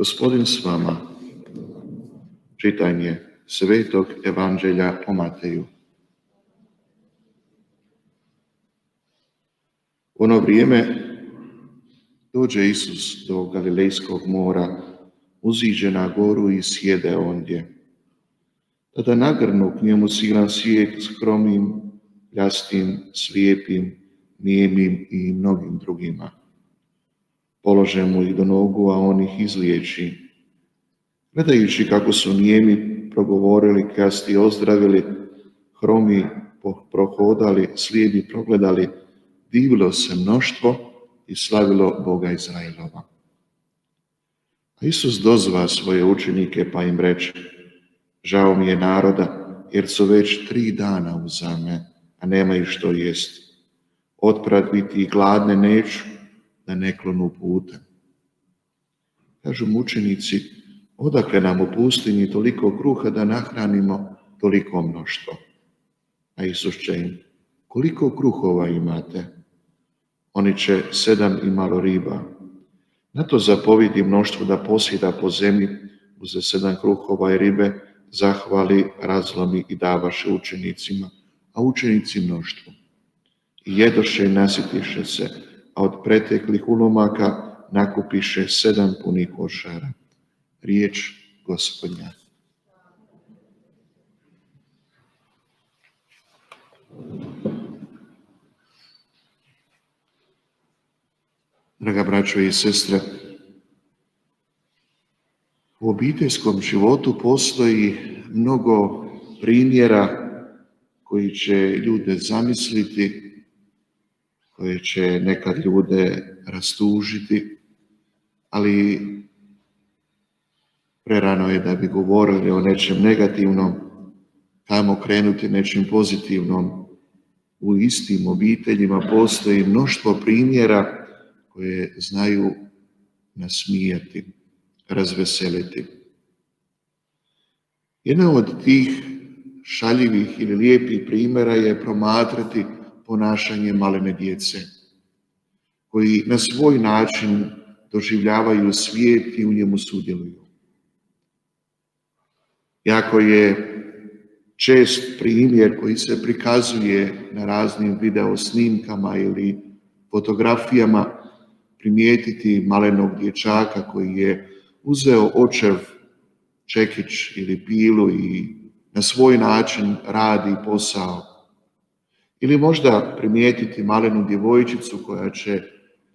Gospodin s vama. Čitanje Svetog Evanđelja po Mateju. U ono vrijeme dođe Isus do Galilejskog mora, uziđe na goru i sjede ondje. Tada nagrnu k njemu silan svijet s hromim, pljastim, slijepim, nijemim i mnogim drugima. Polože mu ih do nogu, a on ih izliječi. Gledajući kako su nijemi progovorili, pljasti ozdravili, hromi prohodali, slijepi progledali, divilo se mnoštvo i slavilo Boga Izrailova. A Isus dozva svoje učenike pa im reče: žao mi je naroda, jer su već 3 dana uzame, a nemaju što jesti. Otprat biti gladne neću, da ne klonu putem. Kažu mu učenici: odakle nam u pustinji toliko kruha da nahranimo toliko mnoštvo? A Isus će im: koliko kruhova imate? Oni će: 7 i malo riba. Na to zapovidi mnoštvo da posjeda po zemlji, uze 7 kruhova i ribe, zahvali, razlomi i davaše učenicima, a učenici mnoštvu. I jedoše i nasitiše se, a od preteklih ulomaka nakupiše 7 punih košara. Riječ Gospodnja. Draga braćo i sestre, u obiteljskom životu postoji mnogo primjera koji će ljude zamisliti, koje će nekad ljude rastužiti, ali prerano je da bi govorili o nečem negativnom, kamo krenuti nečim pozitivnom. U istim obiteljima postoji mnoštvo primjera koje znaju nasmijati, razveseliti. Jedna od tih šaljivih ili lijepih primjera je promatrati ponašanje malene djece, koji na svoj način doživljavaju svijet i u njemu sudjeluju. Jako je čest primjer koji se prikazuje na raznim video snimkama ili fotografijama, primijetiti malenog dječaka koji je uzeo očev čekić ili pilu i na svoj način radi posao. Ili možda primijetiti malenu djevojčicu koja će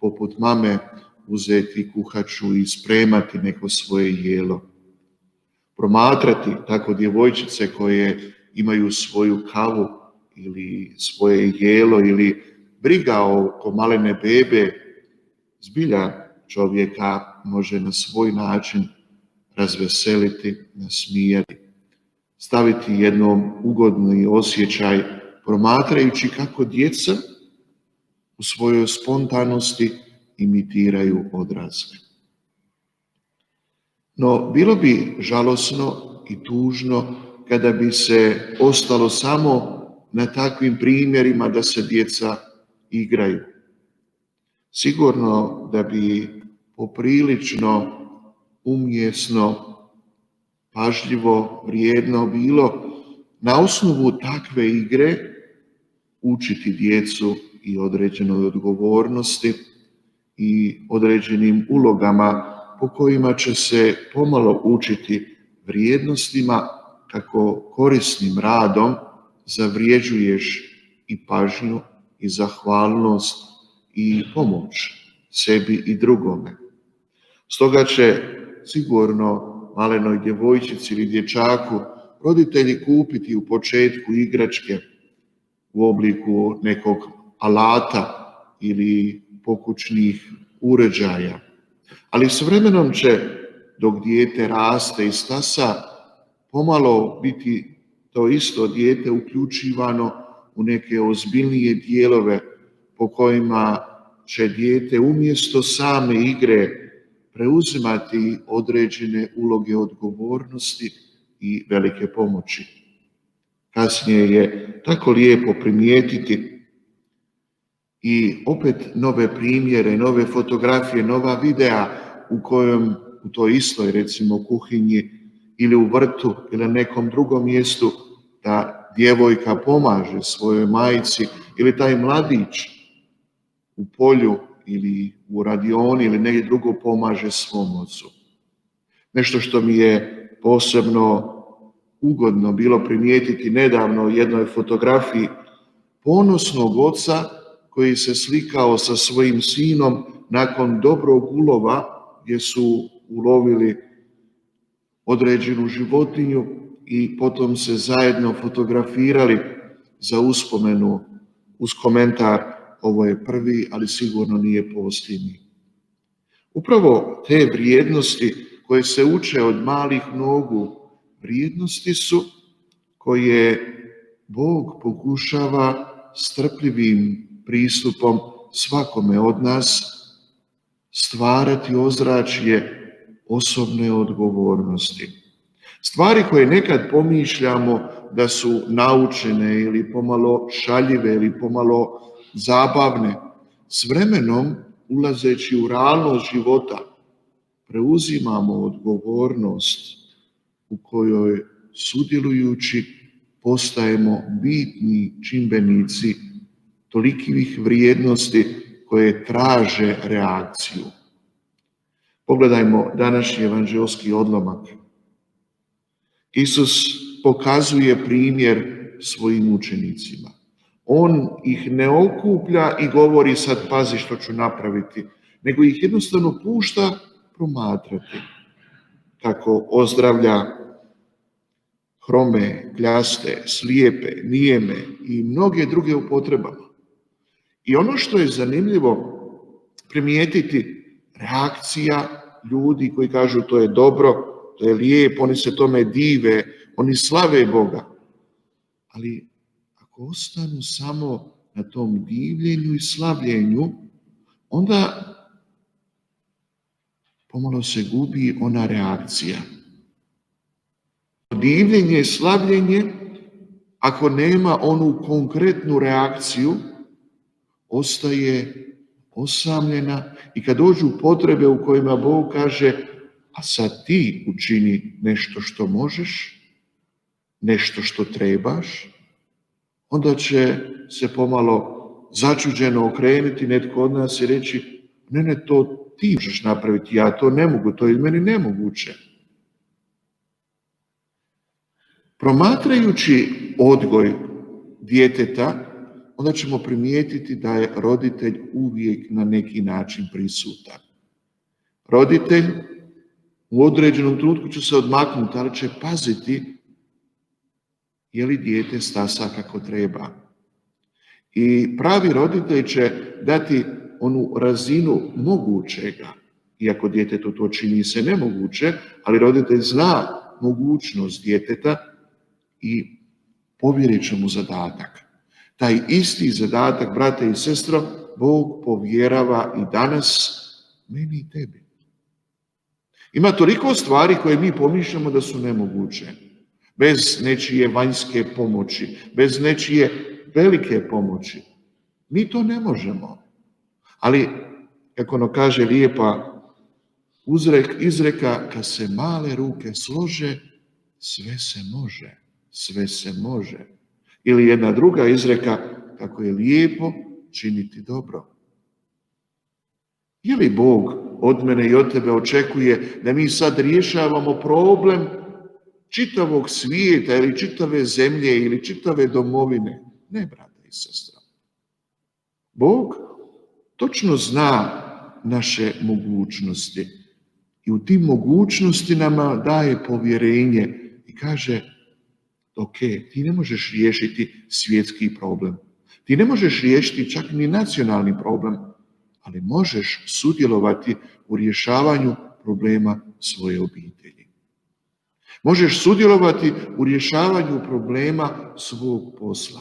poput mame uzeti kuhaču i spremati neko svoje jelo. Promatrati tako djevojčice koje imaju svoju kavu ili svoje jelo ili briga oko malene bebe, zbilja čovjeka može na svoj način razveseliti, nasmijati, staviti jednom ugodni osjećaj, promatrajući kako djeca u svojoj spontanosti imitiraju odrasle. No, bilo bi žalosno i tužno kada bi se ostalo samo na takvim primjerima da se djeca igraju. Sigurno da bi poprilično umjesno, pažljivo, vrijedno bilo na osnovu takve igre učiti djecu i određenoj odgovornosti i određenim ulogama po kojima će se pomalo učiti vrijednostima kako korisnim radom zavrjeđuješ i pažnju i zahvalnost i pomoć sebi i drugome. Stoga će sigurno malenoj djevojčici ili dječaku roditelji kupiti u početku igračke u obliku nekog alata ili pokućnih uređaja. Ali s vremenom će, dok dijete raste i stasa, pomalo biti to isto dijete uključivano u neke ozbiljnije dijelove po kojima će dijete umjesto same igre preuzimati određene uloge odgovornosti i velike pomoći. Kasnije je tako lijepo primijetiti i opet nove primjere, nove fotografije, nova videa u u toj istoj, recimo, kuhinji ili u vrtu ili na nekom drugom mjestu, da djevojka pomaže svojoj majci ili taj mladić u polju ili u radioni ili negdje drugo pomaže svom ocu. Nešto što mi je posebno ugodno bilo primijetiti nedavno u jednoj fotografiji ponosnog oca koji se slikao sa svojim sinom nakon dobrog ulova gdje su ulovili određenu životinju i potom se zajedno fotografirali za uspomenu uz komentar: ovo je prvi, ali sigurno nije posljednji. Upravo te vrijednosti koje se uče od malih nogu, vrijednosti su koje Bog pokušava strpljivim pristupom svakome od nas stvarati ozračje osobne odgovornosti. Stvari koje nekad pomišljamo da su naučene ili pomalo šaljive ili pomalo zabavne, s vremenom, ulazeći u realnost života, preuzimamo odgovornost u kojoj sudjelujući postajemo bitni čimbenici tolikih vrijednosti koje traže reakciju. Pogledajmo današnji evanđeoski odlomak. Isus pokazuje primjer svojim učenicima. On ih ne okuplja i govori: sad pazi što ću napraviti, nego ih jednostavno pušta promatrati kako ozdravlja hrome, kljaste, slijepe, nijeme i mnoge druge u potrebama. I ono što je zanimljivo primijetiti, reakcija ljudi koji kažu to je dobro, to je lijepo, oni se tome dive, oni slave Boga. Ali ako ostanu samo na tom divljenju i slavljenju, onda pomalo se gubi ona reakcija. Divljenje i slavljenje, ako nema onu konkretnu reakciju, ostaje osamljena i kad dođu potrebe u kojima Bog kaže: a sad ti učini nešto što možeš, nešto što trebaš, onda će se pomalo začuđeno okrenuti netko od nas i reći: ne, to ti možeš napraviti, ja to ne mogu, to je meni nemoguće. Promatrajući odgoj djeteta, onda ćemo primijetiti da je roditelj uvijek na neki način prisutan. Roditelj u određenom trenutku će se odmaknuti, ali će paziti je li dijete stasa kako treba. I pravi roditelj će dati onu razinu mogućega, iako djetetu to čini se nemoguće, ali roditelj zna mogućnost djeteta i povjerit će mu zadatak. Taj isti zadatak, brate i sestro, Bog povjerava i danas meni i tebi. Ima toliko stvari koje mi pomišljamo da su nemoguće. Bez nečije vanjske pomoći, bez nečije velike pomoći. Mi to ne možemo. Ali, kako ono kaže lijepa izreka, kad se male ruke slože, sve se može, sve se može. Ili jedna druga izreka, kako je lijepo činiti dobro. Je li Bog od mene i od tebe očekuje da mi sad rješavamo problem čitavog svijeta ili čitave zemlje ili čitave domovine? Ne, brate i sestra. Bog točno zna naše mogućnosti i u tim mogućnostima daje povjerenje i kaže: ok, ti ne možeš riješiti svjetski problem. Ti ne možeš riješiti čak ni nacionalni problem, ali možeš sudjelovati u rješavanju problema svoje obitelji. Možeš sudjelovati u rješavanju problema svog posla.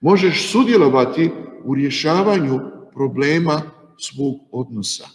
Možeš sudjelovati u rješavanju problema svog odnosa.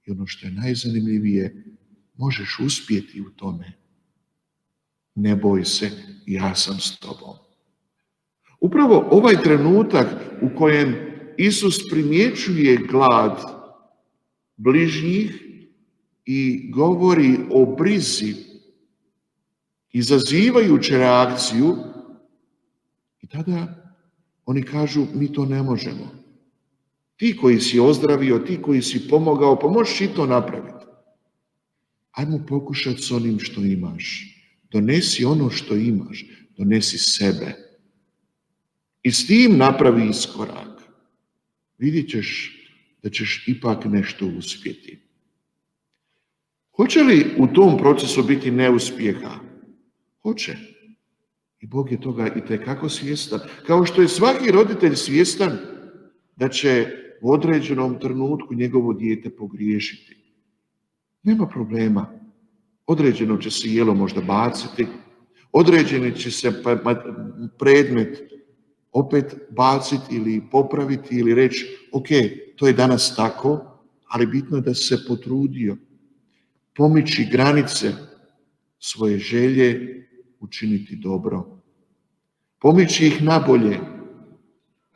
I ono što je najzanimljivije, možeš uspjeti u tome. Ne boj se, ja sam s tobom. Upravo ovaj trenutak u kojem Isus primjećuje glad bližnjih i govori o brizi, izazivajući reakciju, i tada oni kažu, mi to ne možemo. Ti koji si ozdravio, ti koji si pomogao, pa možeš i to napraviti. Ajmo pokušati s onim što imaš. Donesi ono što imaš, donesi sebe. I s tim napravi iskorak. Vidjet ćeš da ćeš ipak nešto uspjeti. Hoće li u tom procesu biti neuspjeha? Hoće. I Bog je toga itekako svjestan. Kao što je svaki roditelj svjestan da će u određenom trenutku njegovo dijete pogriješiti. Nema problema. Određeno će se jelo možda baciti, određeni će se predmet opet baciti ili popraviti ili reći, ok, to je danas tako, ali bitno je da se potrudio pomiči granice svoje želje, učiniti dobro. Pomiči ih nabolje.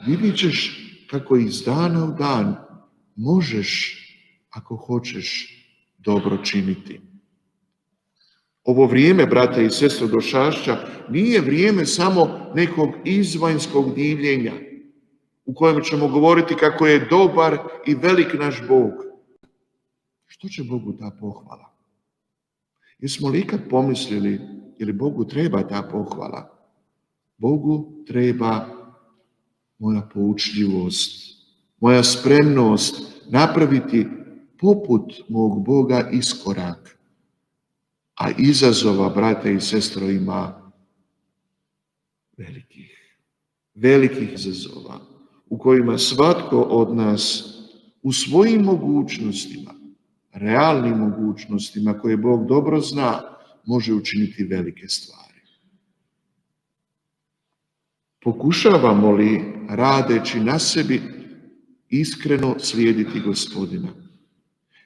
Vidjet ćeš kako iz dana u dan možeš, ako hoćeš, dobro činiti. Ovo vrijeme, brate i sestre, došašća nije vrijeme samo nekog izvanjskog divljenja u kojem ćemo govoriti kako je dobar i velik naš Bog. Što će Bogu ta pohvala? Jesmo li ikad pomislili ili Bogu treba ta pohvala? Bogu treba moja poučljivost, moja spremnost napraviti poput mog Boga iskorak. A izazova, brate i sestro, ima velikih izazova u kojima svatko od nas u svojim mogućnostima, realnim mogućnostima koje Bog dobro zna, može učiniti velike stvari. Pokušavamo li, radeći na sebi, iskreno slijediti Gospodina?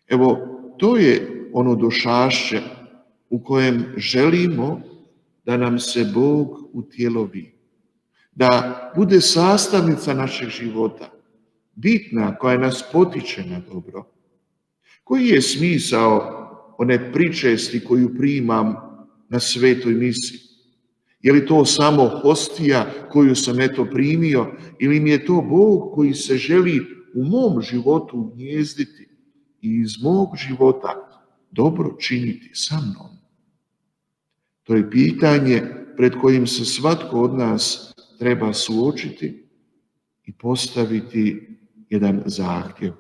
Evo, to je ono došašće u kojem želimo da nam se Bog utjelovi, da bude sastavnica našeg života, bitna, koja nas potiče na dobro. Koji je smisao one pričesti koju primam na svetoj misi? Je li to samo hostija koju sam primio, ili mi je to Bog koji se želi u mom životu ugnjezditi i iz mog života dobro činiti sa mnom? To je pitanje pred kojim se svatko od nas treba suočiti i postaviti jedan zahtjev.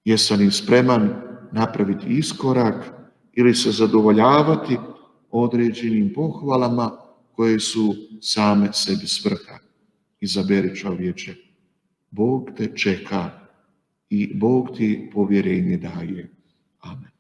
Jesam li spreman napraviti iskorak ili se zadovoljavati određenim pohvalama koje su same sebi svrha? Izaberi, čovječe, Bog te čeka i Bog ti povjerenje daje. Amen.